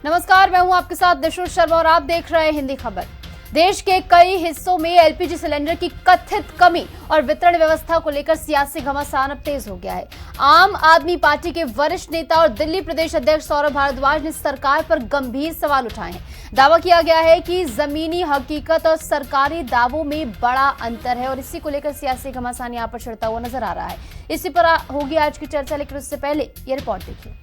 नमस्कार, मैं हूं आपके साथ दिशुर शर्मा और आप देख रहे हैं हिंदी खबर। देश के कई हिस्सों में एलपीजी सिलेंडर की कथित कमी और वितरण व्यवस्था को लेकर सियासी घमासान अब तेज हो गया है। आम आदमी पार्टी के वरिष्ठ नेता और दिल्ली प्रदेश अध्यक्ष सौरभ भारद्वाज ने सरकार पर गंभीर सवाल उठाए हैं। दावा किया गया है कि जमीनी हकीकत और सरकारी दावों में बड़ा अंतर है और इसी को लेकर सियासी घमासान यहां पर छिड़ता हुआ नजर आ रहा है। इसी पर होगी आज की चर्चा, लेकिन उससे पहले ये रिपोर्ट देखिए।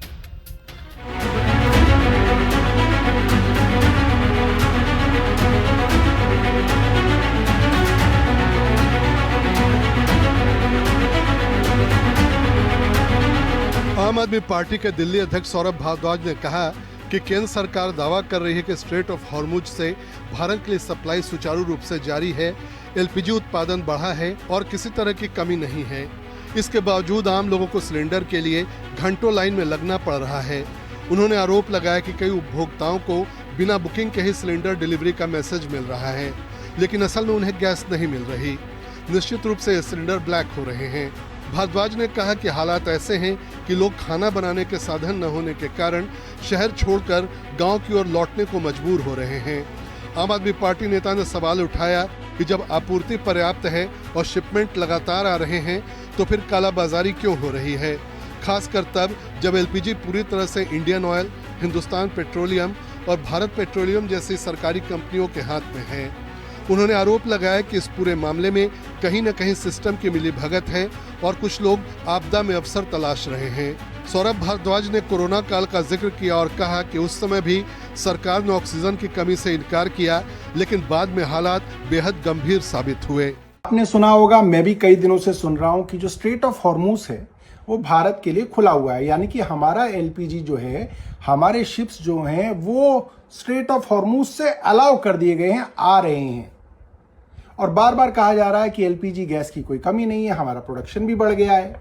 आम आदमी पार्टी के दिल्ली अध्यक्ष सौरभ भारद्वाज ने कहा कि केंद्र सरकार दावा कर रही है कि स्ट्रेट ऑफ हॉर्मुज से भारत के लिए सप्लाई सुचारू रूप से जारी है, एलपीजी उत्पादन बढ़ा है और किसी तरह की कमी नहीं है। इसके बावजूद आम लोगों को सिलेंडर के लिए घंटों लाइन में लगना पड़ रहा है। उन्होंने आरोप लगाया कि कई उपभोक्ताओं को बिना बुकिंग के ही सिलेंडर डिलीवरी का मैसेज मिल रहा है, लेकिन असल में उन्हें गैस नहीं मिल रही। निश्चित रूप से सिलेंडर ब्लैक हो रहे हैं। भारद्वाज ने कहा कि हालात ऐसे हैं कि लोग खाना बनाने के साधन न होने के कारण शहर छोड़कर गांव की ओर लौटने को मजबूर हो रहे हैं। आम आदमी पार्टी नेता ने सवाल उठाया कि जब आपूर्ति पर्याप्त है और शिपमेंट लगातार आ रहे हैं तो फिर कालाबाजारी क्यों हो रही है, खासकर तब जब एलपीजी पूरी तरह से इंडियन ऑयल, हिंदुस्तान पेट्रोलियम और भारत पेट्रोलियम जैसी सरकारी कंपनियों के हाथ में है। उन्होंने आरोप लगाया कि इस पूरे मामले में कहीं न कहीं सिस्टम की मिलीभगत है और कुछ लोग आपदा में अवसर तलाश रहे हैं। सौरभ भारद्वाज ने कोरोना काल का जिक्र किया और कहा कि उस समय भी सरकार ने ऑक्सीजन की कमी से इनकार किया, लेकिन बाद में हालात बेहद गंभीर साबित हुए। आपने सुना होगा, मैं भी कई दिनों से सुन रहा हूं कि जो स्ट्रेट ऑफ हॉर्मुज है वो भारत के लिए खुला हुआ है, यानी कि हमारा एलपीजी जो है, हमारे शिप्स जो हैं वो स्ट्रेट ऑफ हॉर्मुज से अलाउ कर दिए गए हैं, आ रहे हैं। और बार बार कहा जा रहा है कि एलपीजी गैस की कोई कमी नहीं है, हमारा प्रोडक्शन भी बढ़ गया है।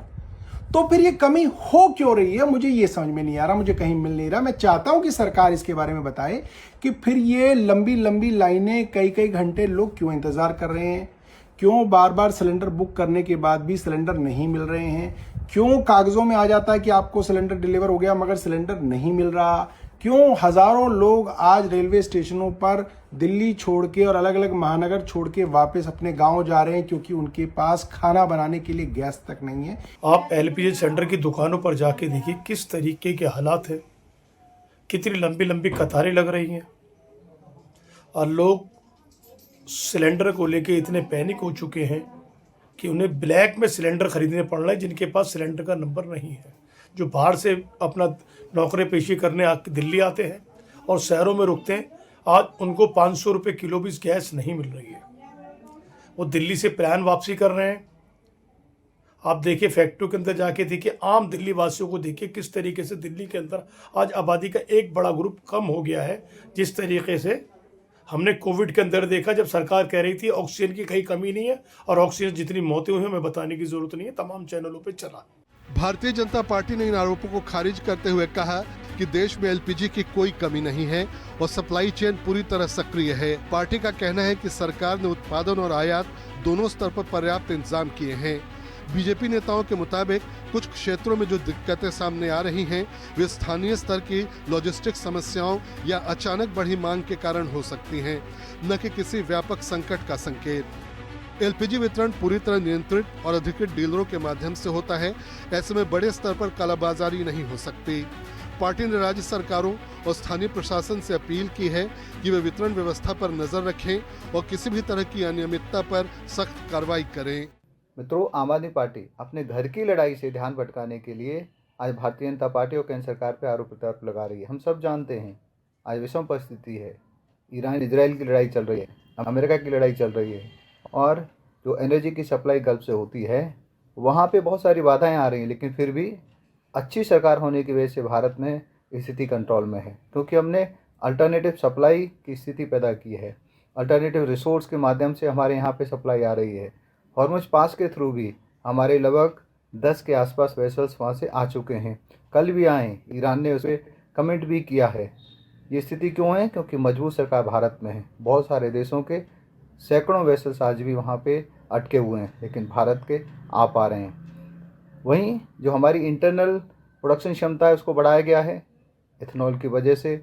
तो फिर ये कमी हो क्यों रही है, मुझे ये समझ में नहीं आ रहा, मुझे कहीं मिल नहीं रहा। मैं चाहता हूं कि सरकार इसके बारे में बताए कि फिर ये लंबी लंबी लाइनें, कई कई घंटे लोग क्यों इंतजार कर रहे हैं, क्यों बार बार सिलेंडर बुक करने के बाद भी सिलेंडर नहीं मिल रहे हैं, क्यों कागजों में आ जाता है कि आपको सिलेंडर डिलीवर हो गया मगर सिलेंडर नहीं मिल रहा, क्यों हजारों लोग आज रेलवे स्टेशनों पर दिल्ली छोड़ के और अलग अलग महानगर छोड़ के वापस अपने गांव जा रहे हैं क्योंकि उनके पास खाना बनाने के लिए गैस तक नहीं है। आप एलपीजी सिलेंडर की दुकानों पर जाके देखिए किस तरीके के हालात हैं, कितनी लंबी लंबी कतारें लग रही हैं और लोग सिलेंडर को लेके इतने पैनिक हो चुके हैं कि उन्हें ब्लैक में सिलेंडर खरीदने पड़ रहे हैं जिनके पास सिलेंडर का नंबर नहीं है, जो बाहर से अपना नौकरी पेशी करने दिल्ली आते हैं और शहरों में रुकते हैं। आज उनको 500 रुपये किलो भी गैस नहीं मिल रही है, वो दिल्ली से प्लान वापसी कर रहे हैं। आप देखिए फैक्ट्रियों के अंदर जाके देखिए, आम दिल्ली वासियों को देखिए किस तरीके से दिल्ली के अंदर आज आबादी का एक बड़ा ग्रुप कम हो गया है। जिस तरीके से हमने कोविड के अंदर देखा, जब सरकार कह रही थी ऑक्सीजन की कहीं कमी नहीं है और ऑक्सीजन जितनी मौतें हुई हैं हमें बताने की जरूरत नहीं है, तमाम चैनलों पर चला। भारतीय जनता पार्टी ने इन आरोपों को खारिज करते हुए कहा कि देश में एलपीजी की कोई कमी नहीं है और सप्लाई चेन पूरी तरह सक्रिय है। पार्टी का कहना है कि सरकार ने उत्पादन और आयात दोनों स्तर पर पर्याप्त इंतजाम किए हैं। बीजेपी नेताओं के मुताबिक कुछ क्षेत्रों में जो दिक्कतें सामने आ रही हैं वे स्थानीय स्तर की लॉजिस्टिक समस्याओं या अचानक बढ़ी मांग के कारण हो सकती हैं, न कि किसी व्यापक संकट का संकेत। एलपीजी वितरण पूरी तरह नियंत्रित और अधिकृत डीलरों के माध्यम से होता है, ऐसे में बड़े स्तर पर कालाबाजारी नहीं हो सकती। पार्टी ने राज्य सरकारों और स्थानीय प्रशासन से अपील की है कि वे वितरण व्यवस्था पर नजर रखें और किसी भी तरह की अनियमितता पर सख्त कार्रवाई करें। मित्रों, आम आदमी पार्टी अपने घर की लड़ाई से ध्यान भटकाने के लिए आज भारतीय जनता पार्टी और केंद्र सरकार पर आरोप प्रत्यारोप लगा रही है। हम सब जानते हैं आज विषम परिस्थिति है, ईरान इजराइल की लड़ाई चल रही है, अमेरिका की लड़ाई चल रही है और जो एनर्जी की सप्लाई गल्फ से होती है वहाँ पे बहुत सारी बाधाएं आ रही हैं, लेकिन फिर भी अच्छी सरकार होने की वजह से भारत में स्थिति कंट्रोल में है, क्योंकि हमने अल्टरनेटिव सप्लाई की स्थिति पैदा की है। अल्टरनेटिव रिसोर्स के माध्यम से हमारे यहाँ पे सप्लाई आ रही है। हॉर्मुज पास के थ्रू भी हमारे लगभग 10 के आसपास वेसल्स वहाँ से आ चुके हैं, कल भी आए। ईरान ने उस पर कमेंट भी किया है। ये स्थिति क्यों है? क्योंकि मजबूत सरकार भारत में है। बहुत सारे देशों के सैकड़ों वेसल्स आज भी वहाँ पे अटके हुए हैं, लेकिन भारत के आ पा रहे हैं। वहीं जो हमारी इंटरनल प्रोडक्शन क्षमता है उसको बढ़ाया गया है इथेनॉल की वजह से।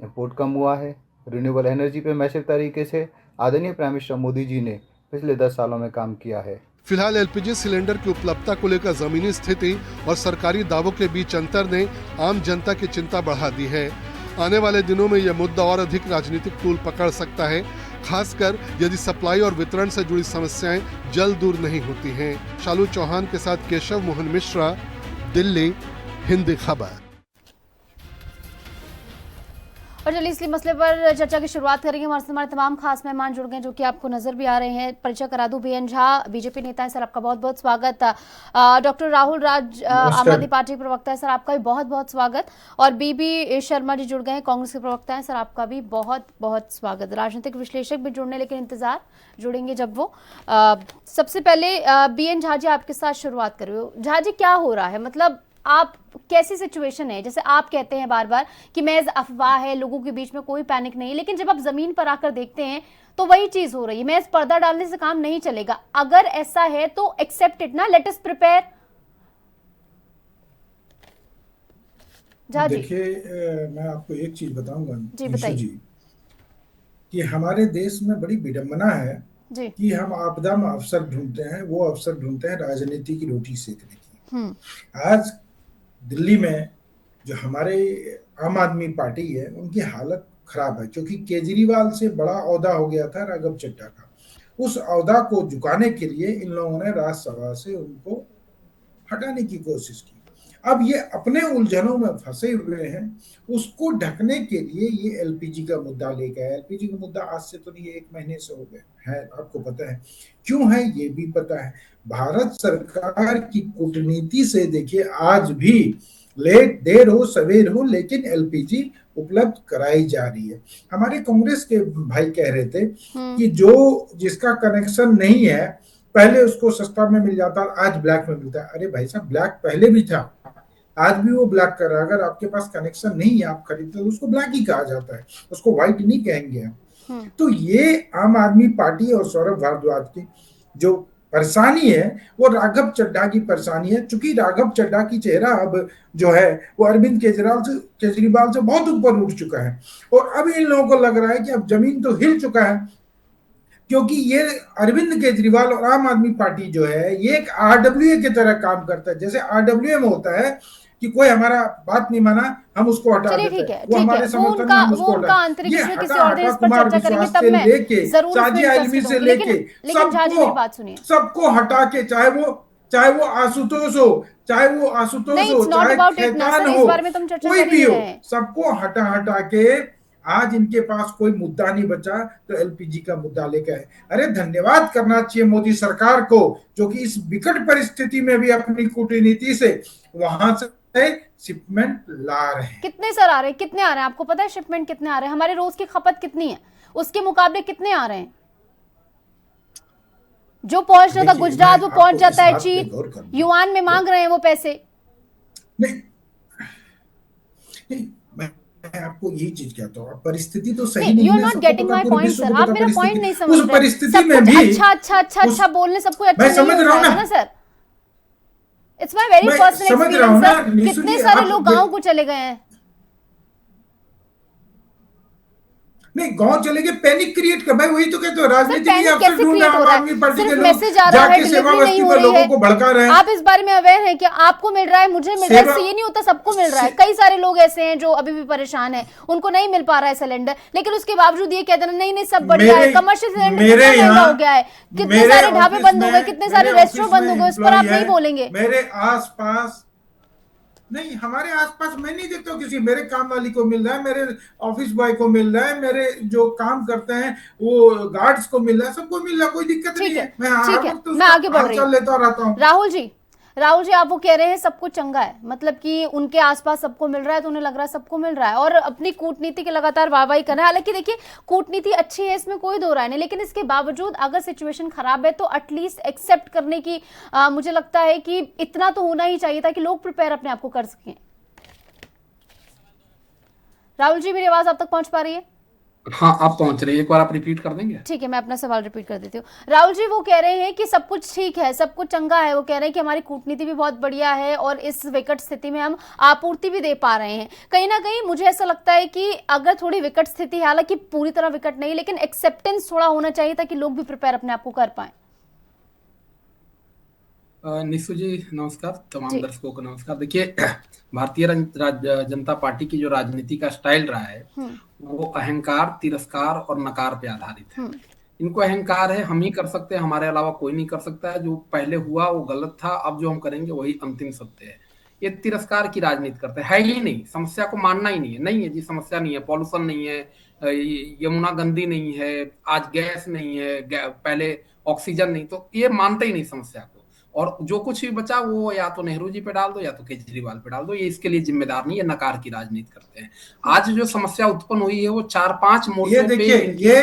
इंपोर्ट कम हुआ है। रिन्यूएबल एनर्जी पे मैसिव तरीके से आदरणीय प्राइम मिनिस्टर मोदी जी ने पिछले 10 सालों में काम किया है। फिलहाल एलपीजी सिलेंडर की उपलब्धता को लेकर जमीनी स्थिति और सरकारी दावों के बीच अंतर ने आम जनता की चिंता बढ़ा दी है। आने वाले दिनों में यह मुद्दा और अधिक राजनीतिक तूल पकड़ सकता है, खासकर यदि सप्लाई और वितरण से जुड़ी समस्याएं जल्द दूर नहीं होती हैं। शालू चौहान के साथ केशव मोहन मिश्रा, दिल्ली, हिंदी खबर। और चलिए इसी मसले पर चर्चा की शुरुआत करेंगे। हमारे साथ हमारे तमाम खास मेहमान जुड़ गए जो कि आपको नजर भी आ रहे हैं। परिचय करा दूं, बीएन झा बीजेपी नेता है, सर आपका बहुत बहुत स्वागत। डॉक्टर राहुल राज आम आदमी पार्टी के प्रवक्ता है, सर आपका भी बहुत बहुत स्वागत। और बीबी शर्मा जी जुड़ गए हैं, कांग्रेस के प्रवक्ता है, सर आपका भी बहुत बहुत स्वागत। राजनीतिक विश्लेषक भी जुड़ने, लेकिन इंतजार जुड़ेंगे जब वो। सबसे पहले बीएन झा जी आपके साथ शुरुआत कर रही हूँ। झा जी क्या हो रहा है, मतलब आप कैसी सिचुएशन है? जैसे आप कहते हैं बार बार कि महज अफवाह है, लोगों के बीच में कोई पैनिक नहीं है, लेकिन जब आप जमीन पर आकर देखते हैं तो वही चीज हो रही है। महज पर्दा डालने से काम नहीं चलेगा। अगर ऐसा है तो एक्सेप्ट इट ना, लेट अस प्रिपेयर। देखिए, मैं आपको एक चीज बताऊंगा जी, बताइए जी, कि हमारे देश में बड़ी विडंबना है जी। कि हम आपदा में अवसर ढूंढते हैं, वो अवसर ढूंढते हैं राजनीति की रोटी सेकने की। आज दिल्ली में जो हमारे आम आदमी पार्टी है उनकी हालत खराब है, क्योंकि केजरीवाल से बड़ा औहदा हो गया था राघव चड्ढा का। उस औहदा को झुकाने के लिए इन लोगों ने राज्यसभा से उनको हटाने की कोशिश की। अब ये अपने उलझनों में फंसे हुए हैं, उसको ढकने के लिए ये एलपीजी का मुद्दा लेके आए। एलपीजी का मुद्दा आज से तो नहीं, 1 महीने से हो गए है, आपको पता है क्यों है, ये भी पता है। भारत सरकार की कूटनीति से देखिए, आज भी लेट देर हो सवेर हो, लेकिन एलपीजी उपलब्ध कराई जा रही है। हमारे कांग्रेस के भाई कह रहे थे कि जो जिसका कनेक्शन नहीं है पहले उसको सस्ता में मिल जाता, आज ब्लैक में मिलता है। अरे भाई साहब, ब्लैक पहले भी था, आज भी वो ब्लैक कर रहा है। अगर आपके पास कनेक्शन नहीं है, आप खरीदते, तो उसको ब्लैक ही कहा जाता है, उसको व्हाइट नहीं कहेंगे हम। तो ये आम आदमी पार्टी और सौरभ भारद्वाज की जो परेशानी है वो राघव चड्ढा की परेशानी है। चूंकि राघव चड्ढा की चेहरा अब जो है वो अरविंद केजरीवाल से बहुत ऊपर उठ चुका है, और अब इन लोगों को लग रहा है कि अब जमीन तो हिल चुका है, क्योंकि ये अरविंद केजरीवाल और आम आदमी पार्टी जो है ये एक आरडब्ल्यूए की तरह काम करता है। जैसे आरडब्ल्यूए में होता है कि कोई हमारा बात नहीं माना, हम उसको हटा देते हैं, वो हमारे समर्थन में हम उसको हटा। ये हटा कुमार विश्वास से लेके साजिया इल्मी से लेके सबको हटा के, चाहे वो आशुतोष हो, चाहे चाहे खैतान हो, कोई भी हो, सबको हटा के आज इनके पास कोई मुद्दा नहीं बचा, तो एलपीजी का मुद्दा लेकर आए। अरे धन्यवाद करना चाहिए मोदी सरकार को, जो कि इस विकट परिस्थिति में भी अपनी कूटनीति से वहां से शिपमेंट ला रहे हैं। कितने सर आ रहे हैं, कितने आ रहे हैं? आपको पता है शिपमेंट कितने आ रहे हैं? हमारे रोज की खपत कितनी है, उसके मुकाबले कितने आ रहे हैं? जो पहुंचना था गुजरात वो पहुंच जाता है चीन, युआन में मांग रहे हैं वो पैसे। नहीं, मैं आपको यही चीज कहता हूँ, परिस्थिति तो सही नहीं है। You are not getting my point sir, आप मेरा पॉइंट नहीं समझ रहे। उस परिस्थिति में भी अच्छा बोलने सब कुछ अच्छा मैं समझ रहा हूँ ना sir. It's my very personal experience sir. कितने सारे लोग गांव को चले गए हैं। नहीं, गांव चले गए, पैनिक क्रिएट कर। मैं वही तो कहता हूँ, राजनीति में अवसर ढूंढ रहा है आदमी पार्टी के लोग, मैसेज आ रहा है, डिलीवरी नहीं हो रही है, लोगों को भड़का रहे हैं। आप इस बारे में अवेयर हैं कि आपको मिल रहा है, मुझे मिल रहा है, ये नहीं होता सबको मिल रहा है। कई सारे लोग ऐसे हैं जो अभी भी परेशान हैं, उनको नहीं मिल पा रहा है सिलेंडर, लेकिन उसके बावजूद ये कहते हैं नहीं सब बढ़िया है, कमर्शियल सिलेंडर कितना महंगा हो गया है, कितने सारे ढाबे बंद हो गए, कितने सारे रेस्टोरेंट बंद हो गए, उस पर आप नहीं बोलेंगे। मेरे आसपास नहीं, हमारे आसपास मैं नहीं देखता हूँ किसी, मेरे काम वाली को मिल रहा है, मेरे ऑफिस बॉय को मिल रहा है, मेरे जो काम करते हैं वो गार्ड्स को मिल रहा है, सबको मिल रहा है, कोई दिक्कत नहीं है। मैं आगे बढ़ रही हूँ। लेता रहता हूँ। राहुल जी आप वो कह रहे हैं सब कुछ चंगा है, मतलब कि उनके आसपास सबको मिल रहा है तो उन्हें लग रहा है सबको मिल रहा है, और अपनी कूटनीति की लगातार वाहवाही कर रहा है। हालांकि देखिए कूटनीति अच्छी है, इसमें कोई दो राय नहीं, लेकिन इसके बावजूद अगर सिचुएशन खराब है तो एटलीस्ट एक्सेप्ट करने की मुझे लगता है कि इतना तो होना ही चाहिए था कि लोग प्रिपेयर अपने आप को कर सकें। राहुल जी मेरी आवाज आप तक पहुंच पा रही है? हाँ, आप पहुंच रहे हैं, एक बार आप रिपीट कर देंगे? ठीक है, मैं अपना सवाल रिपीट कर देती हूँ। राहुल जी वो कह रहे हैं कि सब कुछ ठीक है, सब कुछ चंगा है। वो कह रहे हैं कि हमारी कूटनीति भी बहुत बढ़िया है और इस विकट स्थिति में हम आपूर्ति भी दे पा रहे हैं। कहीं ना कहीं मुझे ऐसा लगता है कि अगर थोड़ी विकट स्थिति है, हालांकि पूरी तरह विकट नहीं, लेकिन एक्सेप्टेंस थोड़ा होना चाहिए ताकि लोग भी प्रिपेयर अपने आप को कर पाए। निशु जी नमस्कार, तमाम जी। दर्शकों को नमस्कार। देखिए, भारतीय जनता पार्टी की जो राजनीति का स्टाइल रहा है वो अहंकार, तिरस्कार और नकार पे आधारित है। इनको अहंकार है, हम ही कर सकते हैं, हमारे अलावा कोई नहीं कर सकता है, जो पहले हुआ वो गलत था, अब जो हम करेंगे वही अंतिम सत्य है। ये तिरस्कार की राजनीति करते हैं, है ही नहीं, समस्या को मानना ही नहीं है। नहीं है जी, समस्या नहीं है, पॉल्यूशन नहीं है, यमुना गंदी नहीं है, आज गैस नहीं है, पहले ऑक्सीजन नहीं, तो ये मानते ही नहीं समस्या को। और जो कुछ भी बचा वो या तो नेहरू जी पे डाल दो या तो केजरीवाल पे डाल दो, ये इसके लिए जिम्मेदार नहीं, ये नकार की राजनीति करते हैं। आज जो समस्या उत्पन्न हुई है वो 4-5 ये मोर्चों पे देखिए, इनकी ये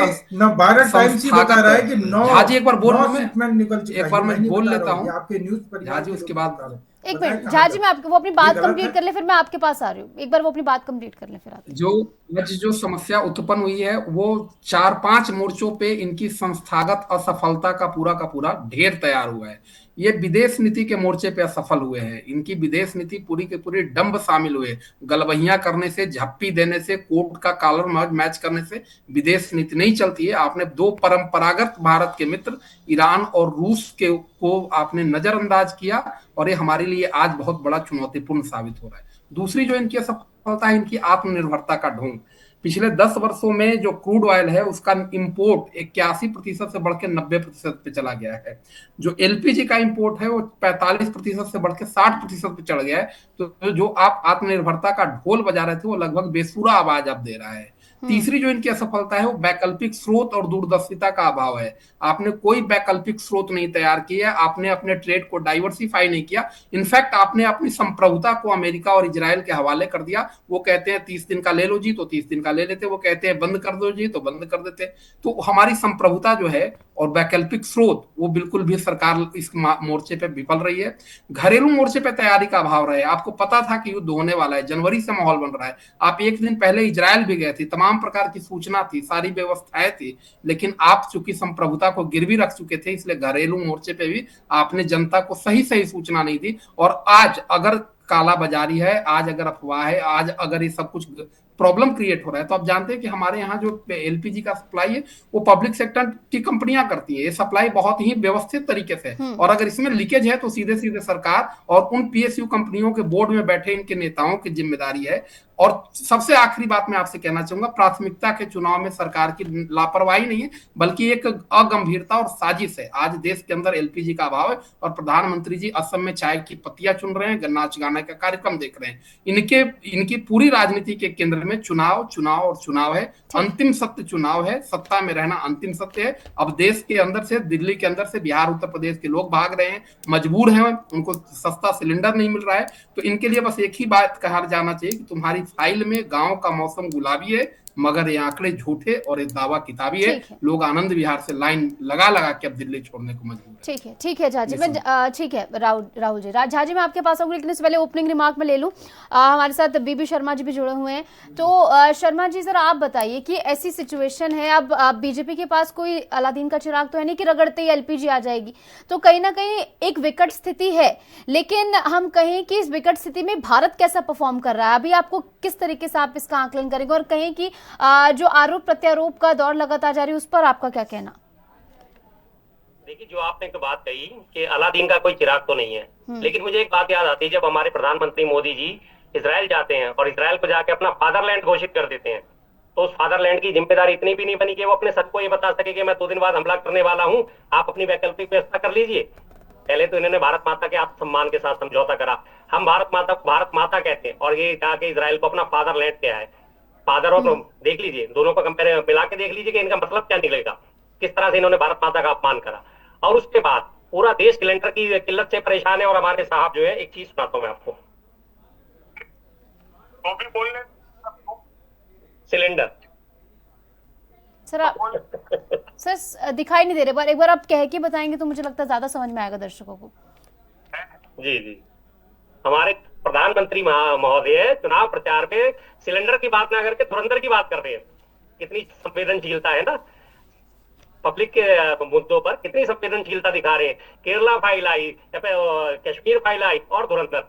भारत टाइम्स ही बता रहा है कि 9 झा जी एक बार बोल 9 लूं मैं, शिपमेंट निकल चुका है। एक बार ये मैं नहीं बोल बता लेता रहा हूं, हूं ये आपके न्यूज परिवार झा जी, के उसके लोग बाद बता रहे हैं। एक बताएं मिनट कहां झा जी, तक मैं आपको वो अपनी बात ये गलत कंप्लीट है। कर ले, फिर मैं आपके पास आ रही हूँ। एक बार वो अपनी बात कंप्लीट कर ले, फिर आते हैं। जो समस्या उत्पन्न हुई है वो 4-5 मोर्चों पे इनकी संस्थागत असफलता का पूरा ढेर तैयार हुआ है। ये विदेश नीति के मोर्चे पे असफल हुए हैं, इनकी विदेश नीति पूरी की पूरी डंब शामिल हुए, गलबहियां करने से, झप्पी देने से, कोर्ट का कॉलर मैच करने से विदेश नीति नहीं चलती है। आपने दो परंपरागत भारत के मित्र ईरान और रूस को आपने नजरअंदाज किया और ये हमारे लिए आज बहुत बड़ा चुनौतीपूर्ण साबित हो रहा है। दूसरी जो इनकी सफलता है, इनकी आत्मनिर्भरता का ढोंग। पिछले 10 वर्षों में जो क्रूड ऑयल है उसका इंपोर्ट 81% से बढ़ के 90% पे चला गया है। जो एलपीजी का इंपोर्ट है वो 45% से बढ़ के 60% पे चढ़ गया है। तो जो आप आत्मनिर्भरता का ढोल बजा रहे थे वो लगभग बेसुरा आवाज अब दे रहा है। तीसरी जो इनकी असफलता है वो वैकल्पिक स्रोत और दूरदर्शिता का अभाव है। आपने कोई वैकल्पिक स्रोत नहीं तैयार किया, आपने अपने ट्रेड को डाइवर्सिफाई नहीं किया। इनफैक्ट आपने अपनी संप्रभुता को अमेरिका और इजराइल के हवाले कर दिया। वो कहते हैं 30 दिन का ले लो जी, तो 30 दिन का ले लेते, वो कहते हैं बंद कर दो जी, तो बंद कर देते। तो हमारी संप्रभुता जो है और वैकल्पिक स्रोत वो बिल्कुल भी सरकार इस मोर्चे पे विफल रही है। घरेलू मोर्चे पे तैयारी का अभाव रहा है। आपको पता था कि युद्ध होने वाला है, जनवरी से माहौल बन रहा है। आप एक दिन पहले इजराइल भी गए थे, तमाम प्रकार की सूचना थी, सारी व्यवस्थाएं थी, लेकिन आप चूंकि संप्रभुता को गिरवी रख चुके थे, इसलिए घरेलू मोर्चे पे भी आपने जनता को सही सूचना नहीं दी। और आज अगर काला बाजारी है, आज अगर अफवाह है, आज अगर ये सब कुछ प्रॉब्लम क्रिएट हो रहा है, तो आप जानते हैं कि हमारे यहाँ जो एलपीजी का सप्लाई है वो पब्लिक सेक्टर की कंपनियां करती है। ये सप्लाई बहुत ही व्यवस्थित तरीके से है, और अगर इसमें लीकेज है तो सीधे सीधे सरकार और उन पीएसयू कंपनियों के बोर्ड में बैठे इनके नेताओं की जिम्मेदारी है। और सबसे आखिरी बात मैं आपसे कहना चाहूंगा, प्राथमिकता के चुनाव में सरकार की लापरवाही नहीं है बल्कि एक अगंभीरता और साजिश है। आज देश के अंदर एलपीजी का अभाव है और प्रधानमंत्री जी असम में चाय की पत्तियां चुन रहे हैं, नाच गाने का कार्यक्रम देख रहे हैं। इनकी पूरी राजनीति के केंद्र में चुनाव और चुनाव है। अंतिम सत्य चुनाव है, सत्ता में रहना अंतिम सत्य है। अब देश के अंदर से, दिल्ली के अंदर से बिहार उत्तर प्रदेश के लोग भाग रहे हैं, मजबूर हैं, उनको सस्ता सिलेंडर नहीं मिल रहा है। तो इनके लिए बस एक ही बात कहा जाना चाहिए कि तुम्हारी फाइल में गांव का मौसम गुलाबी है मगर ये आंकड़े झूठे और ये दावा किताबी है। लोग आनंद विहार से लाइन लगा के अब दिल्ली छोड़ने को मजबूर है। ठीक है झाजी, मैं ठीक है राहुल जी, झाजी मैं आपके पास आऊंगी, लेकिन इससे पहले ओपनिंग रिमार्क में ले लूं। हमारे साथ बीबी शर्मा जी भी जुड़े हुए हैं। तो शर्मा जी जरा आप बताइए कि ऐसी सिचुएशन है, अब बीजेपी के पास कोई अलादीन का चिराग तो है नहीं कि रगड़ते ही एलपीजी आ जाएगी। तो कहीं ना कहीं एक विकट स्थिति है, लेकिन हम कहें कि इस विकट स्थिति में भारत कैसा परफॉर्म कर रहा है, अभी आपको किस तरीके से आप इसका आकलन करेंगे, और कहें कि जो आरोप प्रत्यारोप का दौर लगातार जारी है उस पर आपका क्या कहना? देखिए, जो आपने तो बात कही कि अलादीन का कोई चिराग तो नहीं है, लेकिन मुझे एक बात याद आती है, जब हमारे प्रधानमंत्री मोदी जी इजराइल जाते हैं और इजराइल को जाके अपना फादरलैंड घोषित कर देते हैं, तो उस फादरलैंड की जिम्मेदारी इतनी भी नहीं बनी कि वो अपने सच को ये बता सके कि मैं 2 दिन बाद हमला करने वाला हूं, आप अपनी वैकल्पिक व्यवस्था कर लीजिए। पहले तो इन्होंने भारत माता के आत्मसम्मान के साथ समझौता करा। हम भारत माता कहते हैं, और ये कहा कि इजराइल को अपना फादरलैंड क्या है। फादर और देख लीजिए, दोनों को कंपेयर मिला के देख लीजिए कि इनका मतलब क्या निकलेगा, किस तरह से इन्होंने भारत माता का अपमान करा। और उसके बाद पूरा देश सिलेंडर की किल्लत से परेशान है। और हमारे साहब जो है, एक चीज सुनाता हूं मैं आपको, सिलेंडर सर दिखाई नहीं दे रहे, पर एक बार आप कह के बताएंगे तो मुझे लगता है ज्यादा समझ में आएगा दर्शकों को। जी, हमारे प्रधानमंत्री महोदय चुनाव प्रचार पे सिलेंडर की बात ना करके धुरंधर की बात कर रहे हैं। कितनी संवेदनशीलता है ना, पब्लिक के मुद्दों पर कितनी संवेदनशीलता दिखा रहे हैं। केरला फाइल आई, कश्मीर फाइल आई और धुरंधर,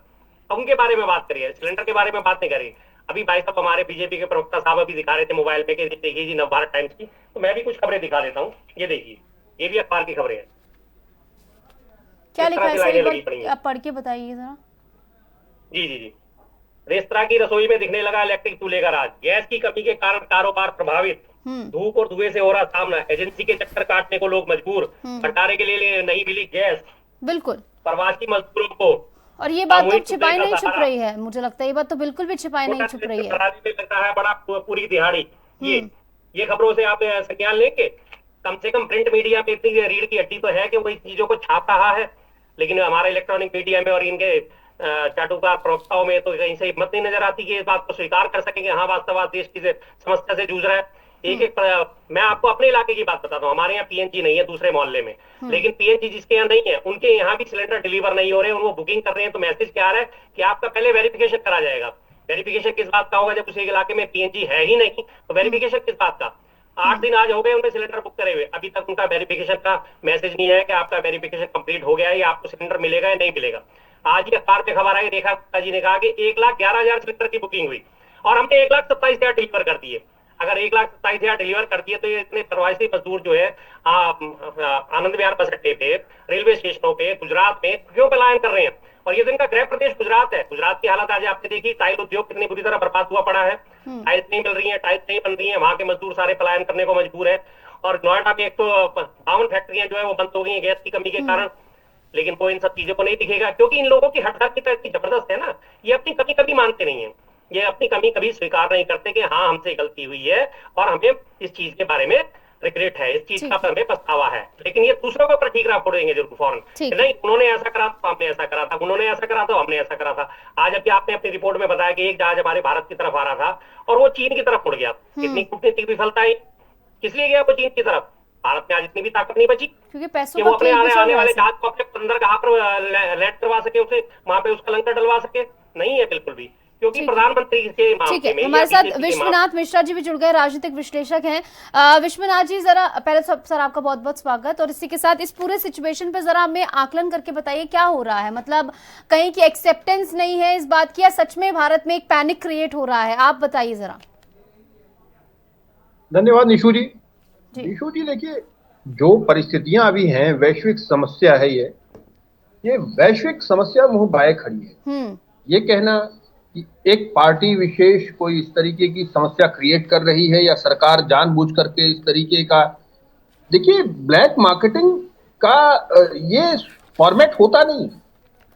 अब उनके बारे में बात करिए, सिलेंडर के बारे में बात नहीं करिए। अभी भाई साहब हमारे बीजेपी के प्रवक्ता साहब अभी दिखा रहे थे मोबाइल पे कि देखिए जी नवभारत टाइम्स की, तो मैं भी कुछ खबरें दिखा देता हूँ, ये देखिए, ये भी अखबार की खबरें हैं। क्या इस लिखा तरह है की सर, लाइनें एक लगी पड़ी बार हैं। आप पढ़ के बताइए जरा। जी जी जी। रेस्तरां की रसोई में दिखने लगा इलेक्ट्रिक चूल्हे का राज, गैस की कमी के कारण कारोबार प्रभावित, धूप और धुएं से हो रहा सामना, एजेंसी के चक्कर काटने को लोग मजबूर, भंडारे के लिए नहीं मिली गैस, बिल्कुल, प्रवासी मजदूरों को। और ये बात तो सामूहिक छिपाई चूल्हे का नहीं छुप सहारा। रही है, मुझे लगता है ये बात तो बिल्कुल भी छिपाई नहीं छुप रही है। करारी में लगता है बड़ा पूरी दिहाड़ी। ये खबरों से आप संज्ञान लेंगे, कम से कम प्रिंट मीडिया में इतनी रीढ़ की हड्डी तो है कि वो इस चीजों को छाप रहा है, लेकिन हमारे इलेक्ट्रॉनिक मीडिया में और इनके चाटुकार प्रवक्ताओं में तो कहीं से हिम्मत नहीं नजर आती कि इस बात को स्वीकार कर सकेंगे हाँ वास्तव देश की समस्या से जूझ रहा है। मैं आपको अपने इलाके की बात बताता हूँ, हमारे यहाँ पीएनजी नहीं है दूसरे मोहल्ले में, लेकिन पीएनजी जिसके यहाँ नहीं है उनके यहाँ भी सिलेंडर डिलीवर नहीं हो रहे हैं, वो बुकिंग कर रहे हैं, तो मैसेज क्या आ रहा है कि आपका पहले वेरिफिकेशन करा जाएगा। वेरिफिकेशन किस बात का होगा जब उस इलाके में पीएनजी है ही नहीं, तो वेरिफिकेशन किस बात का। 8 दिन आज हो गए उन्हें सिलेंडर बुक करे हुए, अभी तक उनका वेरिफिकेशन का मैसेज नहीं है कि आपका वेरिफिकेशन कंप्लीट हो गया है या आपको सिलेंडर मिलेगा या नहीं मिलेगा। आज ही अखबार में खबर आई, रेखा गुप्ता जी ने कहा कि 1,11,000 सिलेंडर की बुकिंग हुई और हमने 1,27,000 डिलीवर कर दिए। अगर 1,27,000 डिलीवर कर दिए तो ये इतने प्रवासी मजदूर जो है आनंद विहार बस अड्डे पे, रेलवे स्टेशनों पे, गुजरात में क्यों पलायन कर रहे हैं। और ये दिन का गृह प्रदेश गुजरात है। गुजरात की हालत आज आपने देखी, टाइल उद्योग कितनी बुरी तरह बर्बाद हुआ पड़ा है, टाइल्स नहीं मिल रही है, टाइल्स नहीं बन रही है, वहां के मजदूर सारे पलायन करने को मजबूर है। और नोएडा में 152 फैक्ट्रियां जो है वो बंद हो गई है गैस की कमी के कारण, लेकिन वो इन सब चीजों को नहीं दिखेगा क्योंकि इन लोगों की हटधर्मी तो इतनी जबरदस्त है ना, ये अपनी कमी कभी मानते नहीं है, ये अपनी कमी कभी स्वीकार नहीं करते कि हाँ हमसे गलती हुई है और हमें इस चीज के बारे में रिग्रेट है, इस चीज का हमें पछतावा है, लेकिन ये दूसरों के ऊपर ठीक रहा फोड़ेंगे जरूर फौरन, नहीं उन्होंने ऐसा करा तो हमने ऐसा करा था, उन्होंने ऐसा करा तो हमने ऐसा करा था। आज अभी आपने अपनी रिपोर्ट में बताया कि एक जहाज हमारे भारत की तरफ आ रहा था और वो चीन की तरफ मुड़ गया, कितनी कूटनीतिक विफलता है, किस लिए गया वो चीन की तरफ। भारत में आज इतनी भी ताकत नहीं बची क्योंकि पैसों कि वो अपने आने वाले जहाज को अपने बंदरगाह पर लैंड करवा सके, उसे वहां पे उसका लंका डलवा सके, नहीं है बिल्कुल भी, क्योंकि प्रधानमंत्री के मामले में। हमारे साथ विश्वनाथ मिश्रा जी भी जुड़ गए, राजनीतिक विश्लेषक हैं। विश्वनाथ जी जरा पहले सर आपका बहुत बहुत स्वागत, और इसी के साथ इस पूरे सिचुएशन पे जरा हमें आकलन करके बताइए क्या हो रहा है, मतलब कहीं की एक्सेप्टेंस नहीं है इस बात की या सच में भारत में एक पैनिक क्रिएट हो रहा है, आप बताइए जरा। धन्यवाद निशु जी। निशु जी देखिए, जो परिस्थितियां अभी हैं, वैश्विक समस्या है, ये वैश्विक समस्या मुंह बाए खड़ी है। ये कहना कि एक पार्टी विशेष कोई इस तरीके की समस्या क्रिएट कर रही है या सरकार जानबूझ करके इस तरीके का, देखिए ब्लैक मार्केटिंग का ये फॉर्मेट होता नहीं,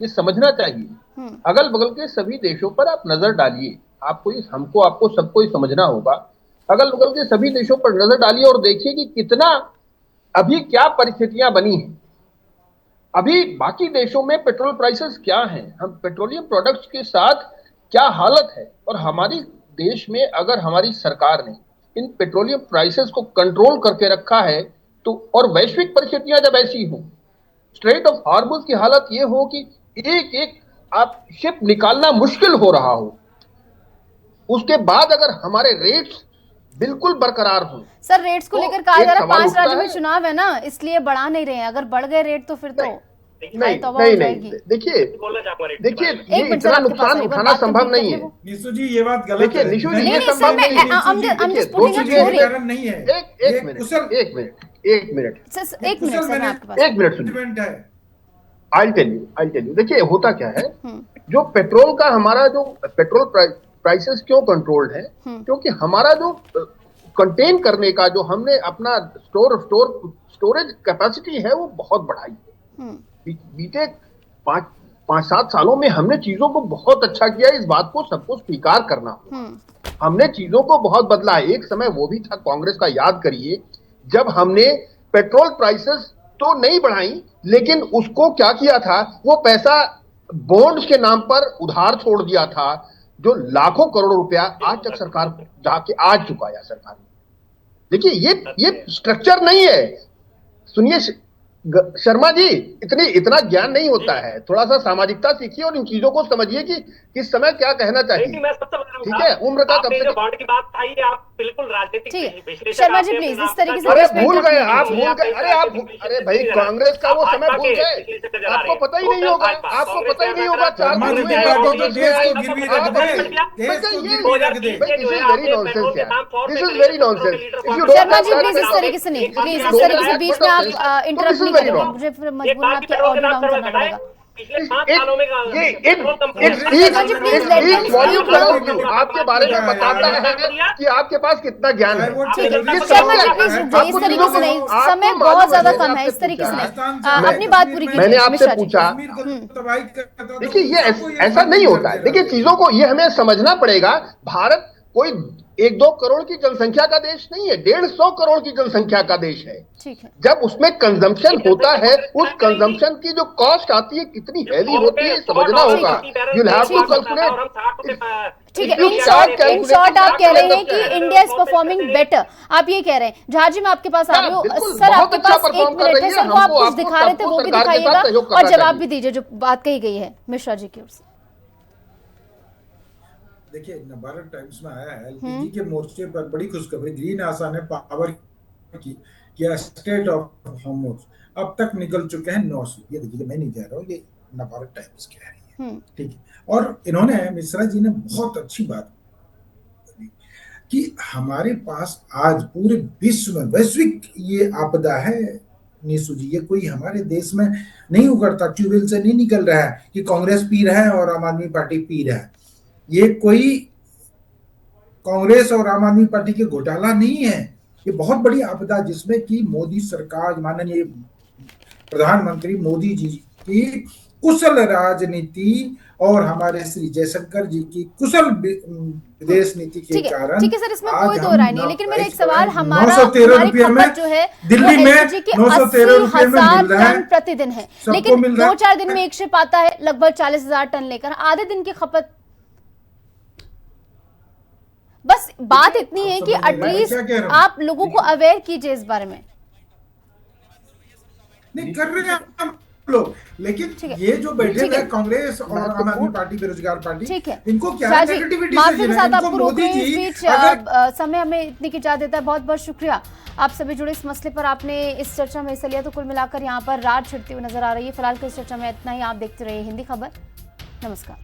ये समझना चाहिए। अगल बगल के सभी देशों पर आप नजर डालिए, आपको सबको ही समझना होगा। अगल बगल के सभी देशों पर नजर डालिए और देखिए कि कितना अभी क्या परिस्थितियां बनी हैं। अभी बाकी देशों में पेट्रोल प्राइसेस क्या हैं, हम पेट्रोलियम प्रोडक्ट्स के साथ क्या हालत है, और हमारी देश में अगर हमारी सरकार ने इन पेट्रोलियम प्राइसेस को कंट्रोल करके रखा है तो, और वैश्विक परिस्थितियां जब ऐसी हो, स्ट्रेट ऑफ हॉर्मुज की हालत ये हो कि एक एक आप शिप निकालना मुश्किल हो रहा हो, उसके बाद अगर हमारे रेट्स बिल्कुल बरकरार हो। सर रेट्स को लेकर कहा जा रहा है 5 राज्यों में चुनाव है ना, इसलिए बढ़ा नहीं रहे हैं, अगर बढ़ गए रेट तो फिर तो नहीं। देखिए ये इतना नुकसान उठाना संभव नहीं है निशु जी, ये बात गलत है। निशु जी ये संभव नहीं है। दो चीजें नहीं है। एक मिनट सुनिए, आई टेल यू। देखिए होता क्या है, जो पेट्रोल का हमारा जो पेट्रोल प्राइसेस क्यों कंट्रोल्ड है, क्योंकि हमारा जो कंटेन करने का जो हमने अपना स्टोरेज कैपेसिटी है वो बहुत बढ़ाई है। बीते 5-7 सालों में हमने चीजों को बहुत अच्छा किया, इस बात को सबको स्वीकार करना होगा। हमने चीजों को बहुत बदला है। एक समय वो भी था कांग्रेस का, याद करिए, जब हमने पेट्रोल प्राइसेस तो नहीं बढ़ाई, लेकिन उसको क्या किया था, वो पैसा बॉन्ड्स के नाम पर उधार छोड़ दिया था, जो लाखों करोड़ रुपया आज तक सरकार जाके आज चुकाया सरकार ने। देखिए ये स्ट्रक्चर नहीं है। सुनिए, शर्मा जी, इतना ज्ञान नहीं होता है, थोड़ा सा सामाजिकता सीखिए और इन चीजों को समझिए कि किस समय क्या कहना चाहिए। मैं सबसे बता ठीक है, उम्र का कम से कम बॉन्ड की बात आई है, आप बिल्कुल राजनीतिक विश्लेषक। शर्मा जी प्लीज इस तरीके से अरे भूल गए आप, भूल गए। अरे भाई, कांग्रेस का वो समय भूल गए, आपको पता ही नहीं होगा, आपको पता ही नहीं होगा। 4 साल हुए हैं कांग्रेस में आए। वेरी नॉनसेंस यार, this is very nonsense. Sharma ji please इस तरीके से नहीं, प्लीज इस तरीके से बीच में आप इंटरप्ट नहीं करेंगे, मुझे फिर मजबूरन आपके ऑडियो डाउन करना पड़ेगा। आपके बारे में बताता है कि आपके पास कितना ज्ञान है। शर्मा जी प्लीज रुक जाइए, इस तरीके से नहीं, समय बहुत ज्यादा कम है, इस तरीके से नहीं, अपनी बात पूरी कीजिए। मैंने आपसे पूछा, देखिए ये ऐसा नहीं होता है। देखिए चीजों को ये हमें समझना पड़ेगा। भारत कोई 1-2 करोड़ की जनसंख्या का देश नहीं है, 150 करोड़ की जनसंख्या का देश है। ठीक है, जब उसमें कंजम्पशन होता है, उस कंजम्पशन की जो कॉस्ट आती है कितनी हैवी होती है, समझना होगा। You have to calculate. ठीक है, इन शॉर्ट आप कह रहे हैं कि इंडिया इज परफॉर्मिंग बेटर, आप ये कह रहे हैं। जहाँ जी मैं आपके पास आ रही हूँ सर, आपके पास 1 मिनट है सर, वो आप कुछ दिखा रहे थे वो भी दिखाइएगा और जवाब भी दीजिए जो बात कही गई है मिश्रा जी की ओर से। देखिए, नवभारत टाइम्स में आया है एलपीजी के मोर्चे पर बड़ी खुशखबरी, ग्रीन आशा ने पावर की किया स्टेट ऑफ हॉर्मुज, अब तक निकल चुके हैं 9 शिप। ये देखिए, मैं नहीं कह रहा हूँ, ये नवभारत टाइम्स कह रही है। ठीक है, और इन्होंने, मिश्रा जी ने बहुत अच्छी बात की कि हमारे पास आज पूरे विश्व में वैश्विक ये आपदा है। नीसू जी, ये कोई हमारे देश में नहीं उगड़ता, ट्यूबवेल से नहीं निकल रहा है कि कांग्रेस पी रहा है और आम आदमी पार्टी पी रहा है। ये कोई कांग्रेस और आम आदमी पार्टी के घोटाला नहीं है, ये बहुत बड़ी आपदा जिसमें कि मोदी सरकार, माननीय प्रधानमंत्री मोदी जी की कुशल राजनीति और हमारे श्री जयशंकर जी की कुशल विदेश नीति के कारण। ठीक है सर, इसमें कोई दो राय नहीं, लेकिन मेरा एक सवाल, हमारा 913 रुपये में जो है दिल्ली में 913 रुपये में मिल रहा है प्रतिदिन है, लेकिन 2-4 दिन में एक शिप आता है लगभग 40,000 टन लेकर, आधे दिन की खपत। बस बात इतनी है कि एटलीस्ट आप लोगों को अवेयर कीजिए इस बारे में। नहीं कर रहे हैं हम लोग, लेकिन ये जो बैठे हैं कांग्रेस और आम आदमी पार्टी, बेरोजगार पार्टी, ठीक है, इनको क्या नेगेटिविटी से साथ आपको रोक रहे हैं इस बीच, समय हमें इतनी की इजाजत देता है। बहुत बहुत शुक्रिया आप सभी जुड़े इस मसले पर, आपने इस चर्चा में हिस्सा लिया। तो कुल मिलाकर यहाँ पर रात छिड़ती हुई नजर आ रही है। फिलहाल की इस चर्चा में इतना ही। आप देखते रहिए हिंदी खबर। नमस्कार।